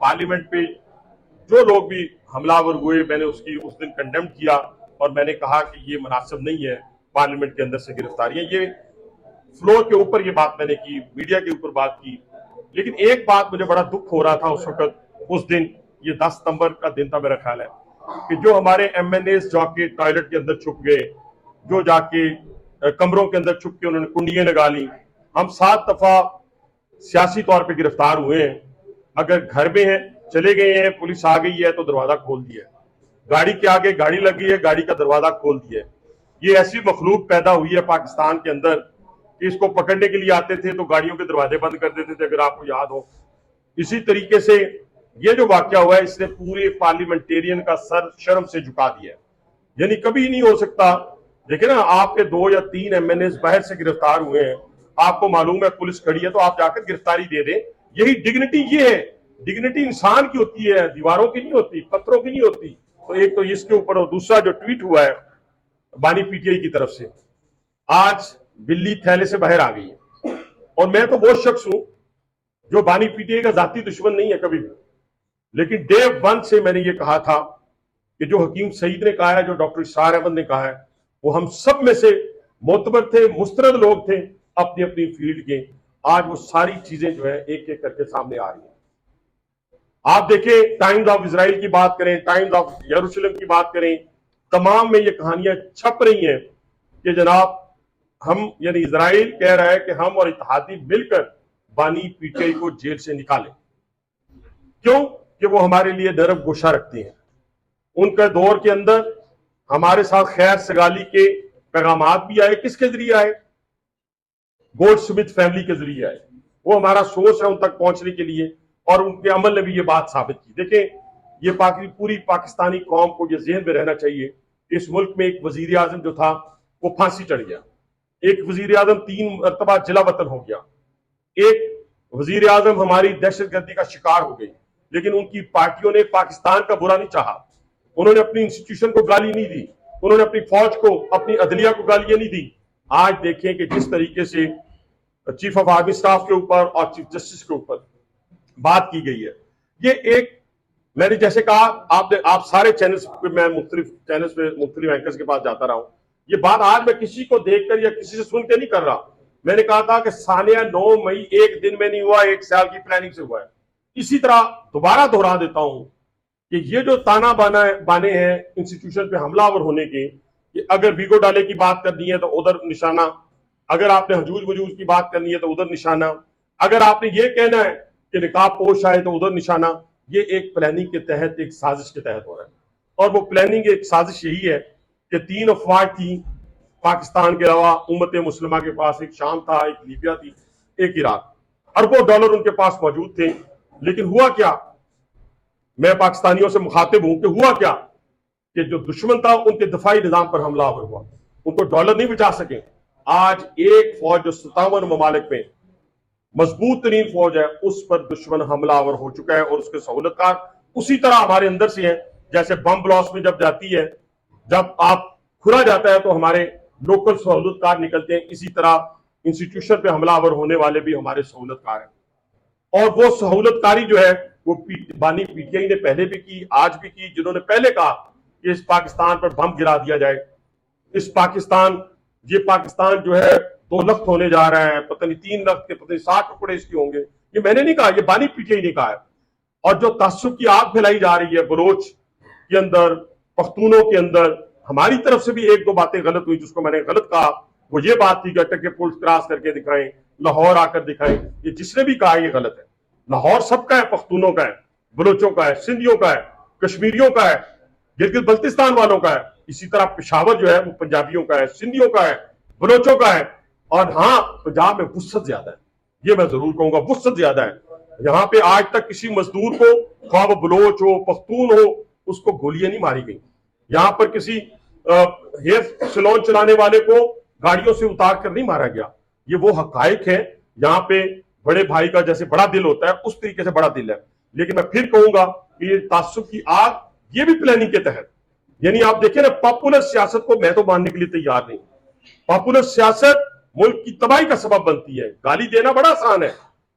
Parliament पे जो लोग भी हमलावर हुए, मैंने उसकी उस दिन कंडेम किया और मैंने कहा कि ये मुनासिब नहीं है पार्लियामेंट के अंदर से गिरफ्तारियां। ये फ्लोर के ऊपर ये बात मैंने की, मीडिया के ऊपर बात की। लेकिन एक बात मुझे बड़ा दुख हो रहा था उस वक्त, उस दिन, ये 10 सितंबर का दिन था मेरा ख्याल है, कि जो हमारे MNAs जाके टॉयलेट के अंदर छुप गए, जो जाके कमरों के अंदर छुप के उन्होंने कुंडियां लगा ली। हम 7 दफा सियासी तौर पे गिरफ्तार हुए हैं। अगर घर में हैं, चले गए हैं, पुलिस आ गई है तो दरवाजा खोल दिया, गाड़ी के आगे गाड़ी लगी है, गाड़ी का दरवाजा खोल दिया। ये ऐसी मखलूक पैदा हुई है पाकिस्तान के अंदर कि इसको पकड़ने के लिए आते थे तो गाड़ियों के दरवाजे बंद कर देते थे, अगर आपको याद हो। इसी तरीके से ये जो वाकया हुआ है, इसने पूरे पार्लियामेंटेरियन का सर शर्म से झुका दिया। यानी कभी नहीं हो सकता। देखिए ना, आपके 2 या 3 MNAs बाहर से गिरफ्तार हुए हैं, आपको मालूम है पुलिस खड़ी है, तो आप जाकर गिरफ्तारी दे दें। यही डिग्निटी ये है। डिग्निटी इंसान की होती है, दीवारों की नहीं होती, पत्थरों की नहीं होती। तो एक तो इसके ऊपर, और दूसरा जो ट्वीट हुआ है बानी PTI की तरफ से, आज बिल्ली थैले से बाहर आ गई है। और मैं तो वो शख्स हूं जो बानी PTI का जाती दुश्मन नहीं है कभी भी, लेकिन डे 1 से मैंने ये कहा था कि जो हकीम सईद ने कहा है, जो डॉक्टर इशरार अहमद ने कहा है, वो हम सब में से मोतबर थे, मुस्तरद लोग थे अपनी अपनी फील्ड के। आज वो सारी चीजें जो है एक एक करके सामने आ रही है। आप देखें, टाइम्स ऑफ इजराइल की बात करें, टाइम्स ऑफ यरूशलेम की बात करें, तमाम में ये कहानियां छप रही हैं कि जनाब हम, यानी इजराइल कह रहा है कि हम और इत्तेहादी मिलकर बानी PTI को जेल से निकालें। क्यों? कि वो हमारे लिए नरम गोशा रखते हैं। उनके दौर के अंदर हमारे साथ खैर सगाली के पैगामात भी आए। किसके जरिए आए? गोल्ड स्मिथ फैमिली के जरिए आए। वो हमारा सोर्स है उन तक पहुंचने के लिए, और उनके अमल ने भी ये बात साबित की। देखें, ये पूरी पाकिस्तानी कौम को ये ज़हन में रहना चाहिए, इस मुल्क में एक वजीर आजम जो था वो फांसी चढ़ गया, एक वजीर आजम 3 मरतबा जिला वतन हो गया, एक वजीर आजम हमारी दहशतगर्दी का शिकार हो गई, लेकिन उनकी पार्टियों ने पाकिस्तान का बुरा नहीं चाहा। उन्होंने अपनी इंस्टीट्यूशन को गाली नहीं दी, उन्होंने अपनी फौज को, अपनी अदलिया को गालियां नहीं दी। आज देखें कि जिस तरीके से चीफ ऑफ आर्मी स्टाफ के ऊपर और चीफ जस्टिस के ऊपर बात की गई है, ये एक, मैंने जैसे कहा, आप सारे चैनल्स पे, मैं मुख्तलिफ चैनल्स पे मुख्तलिफ एंकर्स के पास जाता रहा हूं। ये बात आज मैं किसी को देखकर या किसी से सुन के नहीं कर रहा। मैंने कहा था कि सानिया 9 मई एक दिन में नहीं हुआ, 1 साल की प्लानिंग से हुआ है। इसी तरह दोबारा दोहरा देता हूं कि ये जो ताना बाने हैं इंस्टीट्यूशन पे हमलावर होने के, कि अगर वीगो डाले की बात करनी है तो उधर निशाना, अगर आपने हजूज वजूज की बात करनी है तो उधर निशाना, अगर आपने ये कहना है कि निकाब पोश आए तो उधर निशाना, ये एक प्लानिंग के तहत, एक साजिश के तहत हो रहा है। और वो प्लानिंग, एक साजिश यही है कि 3 अफवाज थी पाकिस्तान के अलावा उम्मत मुस्लिमा के पास। एक शाम था, एक लीबिया थी, एक इराक। अरबों डॉलर उनके पास मौजूद थे, लेकिन हुआ क्या? मैं पाकिस्तानियों से मुखातिब हूं कि हुआ क्या कि जो दुश्मन था उनके दफाई निजाम पर हमला हुआ, उनको डॉलर नहीं बचा सके। आज एक फौज जो 57 ममालिक में मजबूत तरीन फौज है, उस पर दुश्मन हमलावर हो चुका है, और उसके सहूलतकार उसी तरह हमारे अंदर से हैं। जैसे बम ब्लास्ट में जब जाती है, जब आप खुरा जाता है तो हमारे लोकल सहूलतकार निकलते हैं, इसी तरह इंस्टीट्यूशन पे हमलावर होने वाले भी हमारे सहूलतकार हैं। और वो सहूलतकारी जो है वो बानी PTI ने पहले भी की, आज भी की, जिन्होंने पहले कहा कि इस पाकिस्तान पर बम गिरा दिया जाए, ये पाकिस्तान जो है 2 लाख होने जा रहा है, पता नहीं 3 लाख के, पता नहीं 60 टुकड़े इसके होंगे। ये मैंने नहीं कहा, ये बानी PTI ने कहा है। और जो तासुब की आग फैलाई जा रही है बलोच के अंदर, पख्तूनों के अंदर, हमारी तरफ से भी 1-2 बातें गलत हुई जिसको मैंने गलत कहा। वो ये बात थी कि अटक के पुल क्रॉस करके दिखाएं, लाहौर आकर दिखाएं। ये जिसने भी कहा ये गलत है। लाहौर सबका है, पख्तूनों का है, बलोचों का है, सिंधियों का है, कश्मीरियों का है, गिलगित बल्तिस्तान वालों का है। इसी तरह पेशावर जो है वो पंजाबियों का है, सिंधियों का है, बलोचों का है। और हाँ, पंजाब में वुसअत ज्यादा है, ये मैं जरूर कहूंगा, वुसअत ज्यादा है। यहाँ पे आज तक किसी मजदूर को, ख्वाह वो बलोच हो, पख्तून हो, उसको गोलियां नहीं मारी गई। यहाँ पर किसी हेयर सैलून चलाने वाले को गाड़ियों से उतार कर नहीं मारा गया। ये वो हकायक है। यहाँ पे बड़े भाई का जैसे बड़ा दिल होता है, उस तरीके से बड़ा दिल है। लेकिन मैं फिर कहूंगा कि ये तासुब की आग, ये भी प्लानिंग के तहत, यानी आप देखिए ना, पॉपुलर सियासत को मैं तो मानने के लिए तैयार नहीं। पॉपुलर सियासत मुल्क की तबाही का सबब बनती है। गाली देना बड़ा आसान है,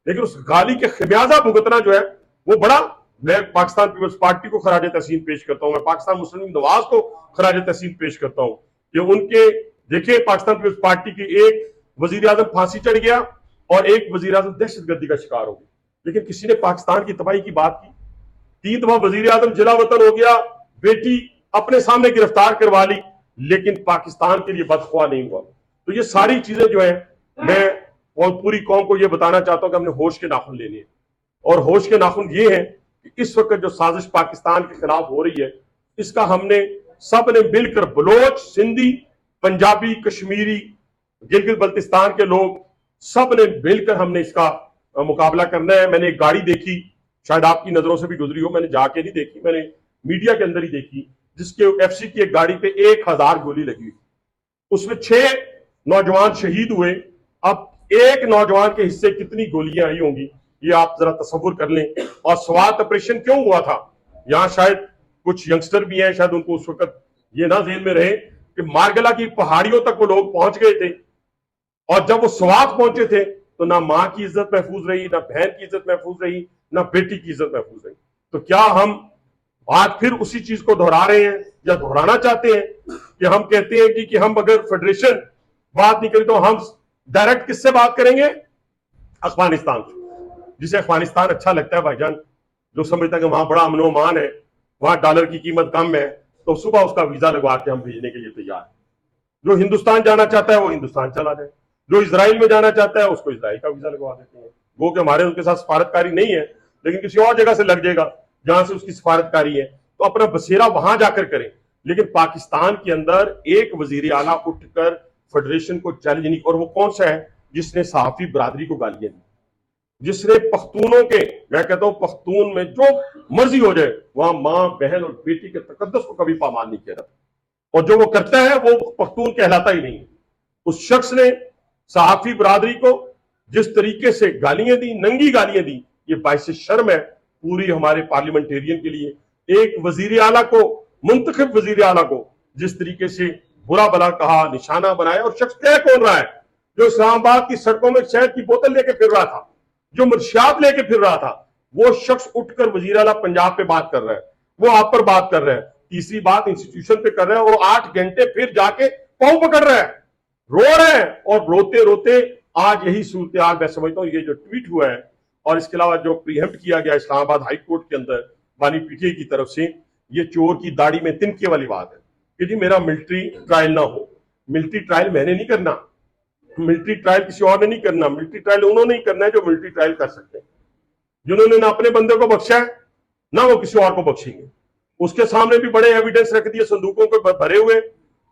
लेकिन उस गाली के खमियाजा भुगतना जो है वो बड़ा میں پاکستان پیپلز پارٹی کو خراج تحسین پیش کرتا ہوں, میں پاکستان مسلم لیگ نواز کو خراج تحسین پیش کرتا ہوں کہ ان کے دیکھیں پاکستان پیپلز پارٹی کی ایک وزیر اعظم پھانسی چڑھ گیا اور ایک وزیر اعظم دہشت گردی کا شکار ہو گیا, لیکن کسی نے پاکستان کی تباہی کی بات کی. 3 دفعہ وزیر اعظم جلا وطن ہو گیا, بیٹی اپنے سامنے گرفتار کروا لی, لیکن پاکستان کے لیے بدخواہ نہیں ہوا. تو یہ ساری چیزیں جو ہیں میں اور پوری قوم کو یہ بتانا چاہتا ہوں کہ ہم نے ہوش کے ناخن لینے ہیں, اور ہوش کے ناخن یہ ہیں کہ اس وقت جو سازش پاکستان کے خلاف ہو رہی ہے اس کا ہم نے سب نے مل کر, بلوچ, سندھی, پنجابی, کشمیری, گلگت بلتستان کے لوگ سب نے مل کر ہم نے اس کا مقابلہ کرنا ہے. میں نے ایک گاڑی دیکھی, شاید آپ کی نظروں سے بھی گزری ہو, میں نے جا کے نہیں دیکھی, میں نے میڈیا کے اندر ہی دیکھی, جس کے ایف سی کی ایک گاڑی پہ 1000 گولی لگی ہوئی, اس میں 6 نوجوان شہید ہوئے. اب ایک نوجوان کے حصے کتنی گولیاں آئی ہوں گی یہ آپ ذرا تصور کر لیں. اور سوات آپریشن کیوں ہوا تھا, یہاں شاید کچھ ینگسٹر بھی ہیں, شاید ان کو اس وقت یہ نہ ذہن میں رہے کہ مارگلا کی پہاڑیوں تک وہ لوگ پہنچ گئے تھے, اور جب وہ سوات پہنچے تھے تو نہ ماں کی عزت محفوظ رہی, نہ بہن کی عزت محفوظ رہی, نہ بیٹی کی عزت محفوظ رہی. تو کیا ہم آج پھر اسی چیز کو دہرا رہے ہیں یا دہرانا چاہتے ہیں کہ ہم کہتے ہیں کہ ہم اگر فیڈریشن بات نہیں کریں تو ہم ڈائریکٹ کس سے بات کریں گے؟ افغانستان سے. جسے افغانستان اچھا لگتا ہے بھائی جان, جو سمجھتا ہے کہ وہاں بڑا امن و امان ہے, وہاں ڈالر کی قیمت کم ہے, تو صبح اس کا ویزا لگوا کے ہم بھیجنے کے لیے تیار ہیں. جو ہندوستان جانا چاہتا ہے وہ ہندوستان چلا جائے, جو اسرائیل میں جانا چاہتا ہے اس کو اسرائیل کا ویزا لگوا دیتے ہیں. وہ کہ ہمارے ان کے ساتھ سفارتکاری نہیں ہے, لیکن کسی اور جگہ سے لگ جائے گا جہاں سے اس کی سفارتکاری ہے, تو اپنا بسیرا وہاں جا کر کریں. لیکن پاکستان کے اندر ایک وزیر اعلیٰ اٹھ کر فیڈریشن کو چیلنج نہیں, اور وہ کون سا ہے جس نے صحافی برادری کو گالیاں دی, جس نے پختونوں کے, میں کہتا ہوں پختون میں جو مرضی ہو جائے وہاں ماں, بہن اور بیٹی کے تقدس کو کبھی پامال نہیں کیا جاتا, اور جو وہ کرتا ہے وہ پختون کہلاتا ہی نہیں ہے. اس شخص نے صحافی برادری کو جس طریقے سے گالیاں دی, ننگی گالیاں دی, یہ باعث شرم ہے پوری ہمارے پارلیمنٹیرین کے لیے. ایک وزیر اعلیٰ کو, منتخب وزیر اعلیٰ کو جس طریقے سے برا بلا کہا, نشانہ بنایا, اور شخص کہہ کون رہا ہے جو اسلام آباد کی سڑکوں میں شہد کی بوتل لے کے پھر رہا تھا, جو منشیات لے کے پھر رہا تھا, وہ شخص اٹھ کر وزیر اعلیٰ پنجاب پہ بات کر رہا ہے, وہ آپ پر بات کر رہا ہے, تیسری بات انسٹیٹیوشن پہ کر رہا ہے, اور 8 گھنٹے پھر جا کے پاؤں پکڑ رہا ہے, رو رہے ہیں. اور روتے روتے آج یہی صورتحال میں سمجھتا ہوں یہ جو ٹویٹ ہوا ہے, اور اس کے علاوہ جو پریمپٹ کیا گیا اسلام آباد ہائی کورٹ کے اندر بانی پی ٹی آئی کی طرف سے, یہ چور کی داڑھی میں تنکے والی بات ہے کہ جی میرا ملٹری ٹرائل نہ ہو. ملٹری ٹرائل میں نے نہیں کرنا, ملٹری ٹرائل کسی اور نے نہیں کرنا, ملٹری ٹرائل انہوں نے نہیں کرنا ہے جو ملٹری ٹرائل کر سکتے ہیں, جنہوں نے نہ اپنے بندے کو بخشا ہے نہ وہ کسی اور کو بخشیں گے. اس کے سامنے بھی بڑے ایویڈنس رکھ دیے صندوقوں کو بھرے ہوئے,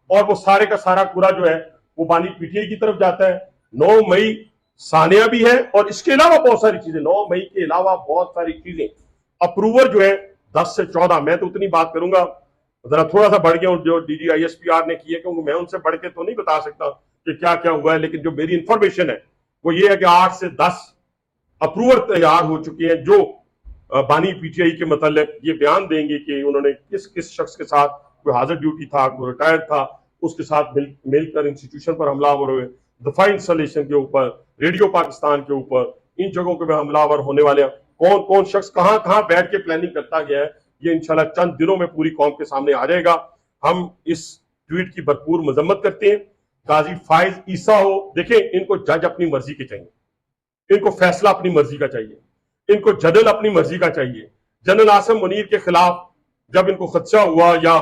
اور وہ سارے کا سارا پورا جو ہے وہ بانی پی ٹی آئی کی طرف جاتا ہے. 9 مئی ثانیہ بھی ہے, اور اس کے علاوہ بہت ساری چیزیں, 9 مئی کے علاوہ بہت ساری چیزیں اپروور جو ہے 10 سے 14. میں تو اتنی بات کروں گا, ذرا تھوڑا سا بڑھ گیا ہوں جو D G I S P R نے کیے, کیونکہ میں ان سے بڑھ کے تو نہیں بتا سکتا کہ کیا کیا ہوا ہے, لیکن جو میری انفارمیشن ہے وہ یہ ہے کہ 8 سے 10 اپروور تیار ہو چکے ہیں جو بانی پی ٹی آئی کے متعلق یہ بیان دیں گے کہ انہوں نے کس کس شخص کے ساتھ, کوئی حاضر ڈیوٹی تھا, کوئی ریٹائرڈ تھا, اس کے ساتھ مل کر انسٹیٹیوشن پر حملہ ہوئے, دفاعی انسٹالیشن کے اوپر, ریڈیو پاکستان کے اوپر, ان جگہوں پہ حملہ آور ہونے والے ہیں, کون کون شخص کہاں کہاں بیٹھ کے پلاننگ کرتا گیا ہے, یہ انشاءاللہ چند دنوں میں پوری قوم کے سامنے آ جائے گا. ہم اس ٹویٹ کی بھرپور مذمت کرتے ہیں. قاضی فائز عیسیٰ ہو, دیکھیں ان کو جج اپنی مرضی کے چاہیے, ان کو فیصلہ اپنی مرضی کا چاہیے, ان کو جدل اپنی مرضی کا چاہیے. جنرل عاصم منیر کے خلاف جب ان کو خدشہ ہوا یا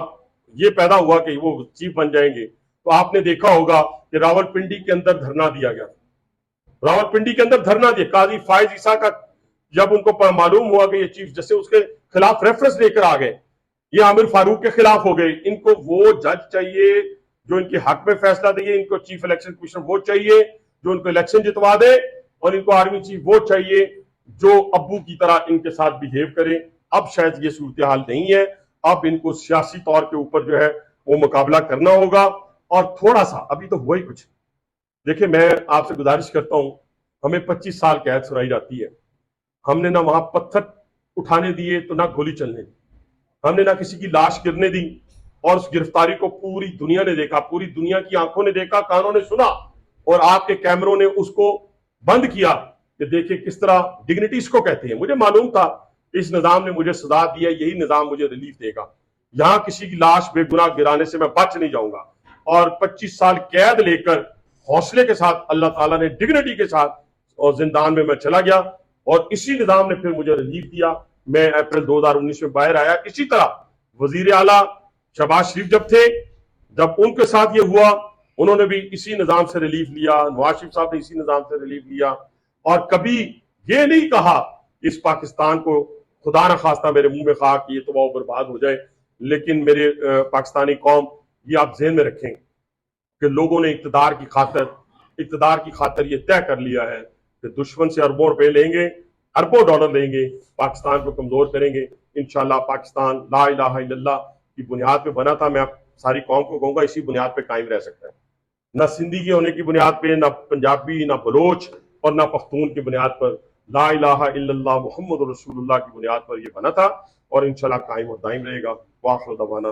یہ پیدا ہوا کہ وہ چیف بن جائیں گے, تو آپ نے دیکھا ہوگا کہ راول پنڈی کے اندر دھرنا دیا گیا, راول پنڈی کے اندر دھرنا دیا. قاضی فائز عیسیٰ کا جب ان کو معلوم ہوا کہ یہ چیف جسٹس اس کے خلاف ریفرنس لے کر آ گئے, یہ عامر فاروق کے خلاف ہو گئے, ان کو وہ جج چاہیے جو ان کے حق میں فیصلہ دے, ان کو چیف الیکشن کمیشنر وہ چاہیے جو ان کو الیکشن جتوا دے, اور ان کو آرمی چیف وہ چاہیے جو ابو کی طرح ان کے ساتھ بیہیو کرے. اب شاید یہ صورتحال نہیں ہے, اب ان کو سیاسی طور کے اوپر جو ہے وہ مقابلہ کرنا ہوگا. اور تھوڑا سا ابھی تو ہوا ہی کچھ, دیکھیں میں آپ سے گزارش کرتا ہوں, ہمیں 25 سال قید سنائی جاتی ہے, ہم نے نہ وہاں پتھر اٹھانے دیے تو نہ گولی چلنے دی, ہم نے نہ کسی کی لاش گرنے دی, اور اس گرفتاری کو پوری دنیا نے دیکھا, پوری دنیا کی آنکھوں نے دیکھا, کانوں نے سنا, اور آپ کے کیمروں نے اس کو بند کیا کہ دیکھیں کس طرح ڈگنیٹی اس کو کہتے ہیں. مجھے معلوم تھا इस निज़ाम ने मुझे सजा दी है, यही निज़ाम मुझे रिलीफ देगा। यहाँ किसी की लाश बेगुनाह गिराने से मैं बच नहीं जाऊंगा, और 25 साल कैद लेकर हौसले के साथ अल्लाह ताला ने डिग्निटी के साथ और जिंदान में मैं चला गया, और इसी निज़ाम ने फिर मुझे रिलीफ दिया। मैं अप्रैल 2019 में बाहर आया। इसी तरह वजीर आला शहबाज शरीफ जब थे, जब उनके साथ ये हुआ, उन्होंने भी इसी निज़ाम से रिलीफ लिया, नवाज शरीफ साहब ने इसी निज़ाम से रिलीफ लिया, और कभी ये नहीं कहा इस पाकिस्तान को खुदा न खास्ता मेरे मुंह में कहा कि ये तबाह बर्बाद हो जाए। लेकिन मेरे पाकिस्तानी कौम, ये आप ज़हन में रखें कि लोगों ने इक़्तिदार की खातिर ये तय कर लिया है कि दुश्मन से अरबों रुपए लेंगे, अरबों डॉलर लेंगे, पाकिस्तान को कमजोर करेंगे। इंशाल्लाह पाकिस्तान ला इलाहा इल्लल्लाह की बुनियाद पे बना था। मैं सारी कौम को कहूंगा इसी बुनियाद पे कायम रह सकता है, न सिंधी के होने की बुनियाद पे, न पंजाबी, न बलोच और न पख्तून की बुनियाद पर। ला इलाहा इल्लल्लाह मुहम्मद रसूलुल्लाह की बुनियाद पर यह बना था, और इंशाल्लाह कायम और दायम रहेगा। वाखिर दवाना।